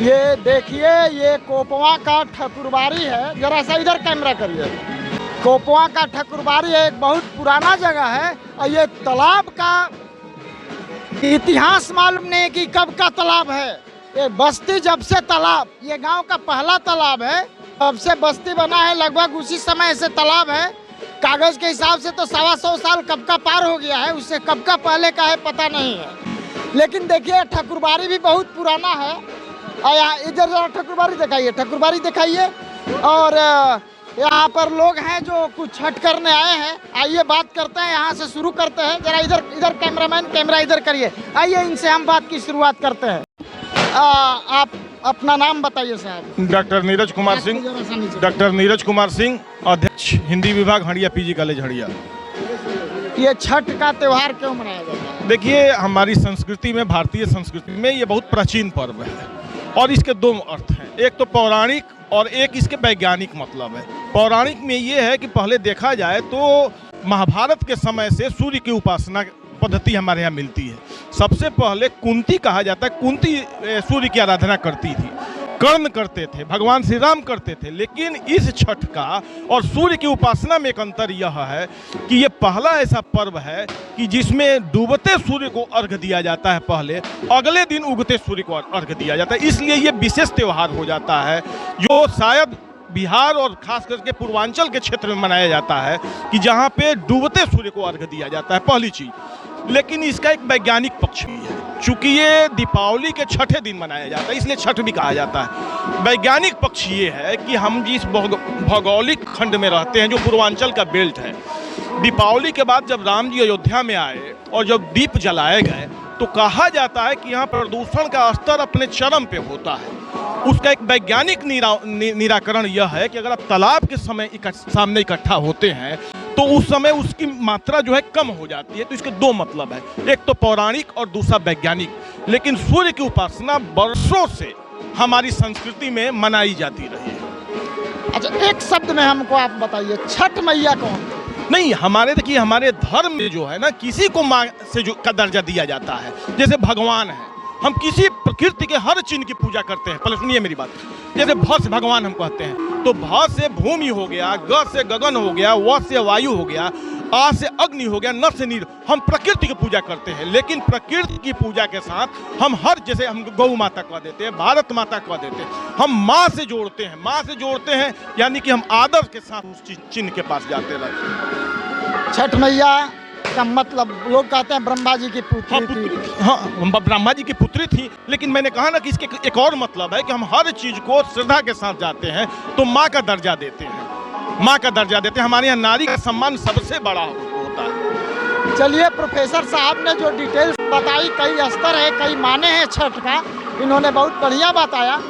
ये देखिए, ये कोपवा का ठकुरबाड़ी है। जरा सा इधर कैमरा करिए। कोपवा का ठकुरबाड़ी है, एक बहुत पुराना जगह है। और ये तालाब का इतिहास मालूम नहीं कि कब का तालाब है। ये बस्ती जब से तालाब, ये गांव का पहला तालाब है। तब से बस्ती बना है, लगभग उसी समय से तालाब है। कागज के हिसाब से तो 125 साल कब का पार हो गया है, उससे कब का पहले का है पता नहीं है। लेकिन देखिए, ठकुरबाड़ी भी बहुत पुराना है। इधर जरा ठकुरबाड़ी दिखाइए, ठकुरबाड़ी दिखाइए। और यहाँ पर लोग हैं जो कुछ छठ करने आए हैं। आइए बात करते हैं, यहाँ से शुरू करते हैं। जरा इधर कैमरामैन, कैमरा इधर करिए। आइए इनसे हम बात की शुरुआत करते हैं। आप अपना नाम बताइए साहब। डॉक्टर नीरज कुमार सिंह, डॉक्टर नीरज कुमार सिंह, अध्यक्ष हिंदी विभाग हड़िया, पीजी कॉलेज हड़िया। ये छठ का त्योहार क्यों मनाया जाता है? देखिए, हमारी संस्कृति में, भारतीय संस्कृति में ये बहुत प्राचीन पर्व है और इसके दो अर्थ हैं। एक तो पौराणिक और एक इसके वैज्ञानिक मतलब है। पौराणिक में ये है कि पहले देखा जाए तो महाभारत के समय से सूर्य की उपासना पद्धति हमारे यहाँ मिलती है। सबसे पहले कुंती कहा जाता है, कुंती सूर्य की आराधना करती थी, कर्ण करते थे, भगवान श्री राम करते थे। लेकिन इस छठ का और सूर्य की उपासना में एक अंतर यह है कि ये पहला ऐसा पर्व है कि जिसमें डूबते सूर्य को अर्घ दिया जाता है पहले, अगले दिन उगते सूर्य को अर्घ दिया जाता है। इसलिए ये विशेष त्यौहार हो जाता है, जो शायद बिहार और खास करके पूर्वांचल के क्षेत्र में मनाया जाता है कि जहाँ पे डूबते सूर्य को अर्घ दिया जाता है, पहली चीज़। लेकिन इसका एक वैज्ञानिक पक्ष भी है। चूँकि ये दीपावली के छठे दिन मनाया जाता है, इसलिए छठ भी कहा जाता है। वैज्ञानिक पक्ष ये है कि हम जिस भौगोलिक खंड में रहते हैं, जो पूर्वांचल का बेल्ट है, दीपावली के बाद जब राम जी अयोध्या में आए और जब दीप जलाए गए तो कहा जाता है कि यहाँ प्रदूषण का स्तर अपने चरम पे होता है। उसका एक वैज्ञानिक निराकरण यह है कि अगर आप तालाब के सामने इकट्ठा होते हैं तो उस समय उसकी मात्रा जो है कम हो जाती है। तो इसके दो मतलब है, एक तो पौराणिक और दूसरा वैज्ञानिक। लेकिन सूर्य की उपासना वर्षों से हमारी संस्कृति में मनाई जाती रही है। अच्छा, एक शब्द में हमको आप बताइए, छठ मैया कौन? नहीं, देखिए, हमारे धर्म में जो है ना, किसी को माँ से जो का दर्जा दिया जाता है। जैसे भगवान है, हम किसी प्रकृति के हर चिन्ह की पूजा करते हैं। पहले सुनिए मेरी बात। जैसे भ से भगवान हम कहते हैं, तो भ से भूमि हो गया, ग से गगन हो गया, व से वायु हो गया, आ से अग्नि हो गया, न से नीर। हम प्रकृति की पूजा करते हैं। लेकिन प्रकृति की पूजा के साथ हम जैसे हम गौ माता कह देते हैं, भारत माता कह देते हैं, हम माँ से जोड़ते हैं। माँ से जोड़ते हैं यानी कि हम आदर के साथ उस चिन्ह के पास जाते रहते हैं। छठ मैया का मतलब लोग कहते हैं ब्रह्मा जी की पुत्री थी। हाँ, ब्रह्मा जी की पुत्री थी। लेकिन मैंने कहा ना कि इसके एक और मतलब है कि हम हर चीज को श्रद्धा के साथ जाते हैं, तो माँ का दर्जा देते हैं, माँ का दर्जा देते हैं। हमारे यहाँ नारी का सम्मान सबसे बड़ा होता है। चलिए, प्रोफेसर साहब ने जो डिटेल्स बताई, कई स्तर है, कई माने हैं छठ का, इन्होंने बहुत बढ़िया बताया।